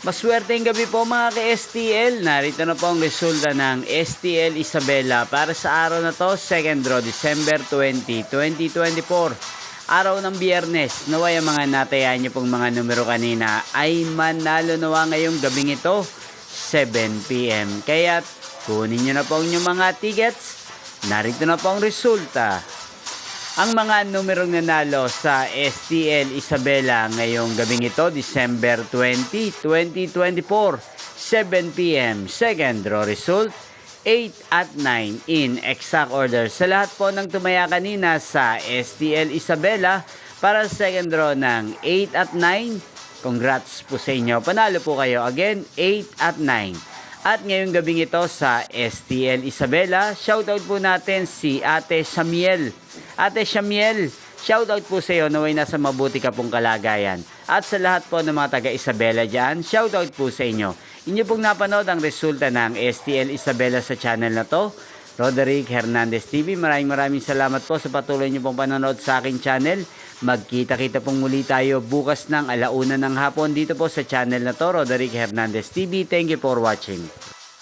Maswerteng gabi po mga ka-STL. Narito na po ang resulta ng STL Isabela para sa araw na to, 2nd draw, December 20, 2024. Araw ng Biyernes. Naway ang mga natayaan niyo pong mga numero kanina ay manalo nawa ngayong gabing ito, 7 PM. Kaya kunin niyo na po ang inyong mga tickets. Narito na po ang resulta. Ang mga numerong nanalo sa STL Isabela ngayong gabing ito, December 20, 2024, 7 PM. Second draw result, 8 at 9 in exact order. Sa lahat po ng tumaya kanina sa STL Isabela para sa second draw ng 8 at 9, congrats po sa inyo. Panalo po kayo. Again, 8 at 9. At ngayong gabing ito sa STL Isabela, shoutout po natin si Ate Shamiel. Ate Shamiel, shoutout po sa iyo, naway nasa mabuti ka pong kalagayan. At sa lahat po ng mga taga Isabela dyan, shoutout po sa inyo. Inyo pong napanood ang resulta ng STL Isabela sa channel na to, Roderick Hernandez TV. Maraming salamat po sa patuloy niyo pong panonood sa aking channel. Magkita-kita pong muli tayo bukas ng 1:00 ng hapon dito po sa channel na to, Roderick Hernandez TV. Thank you for watching.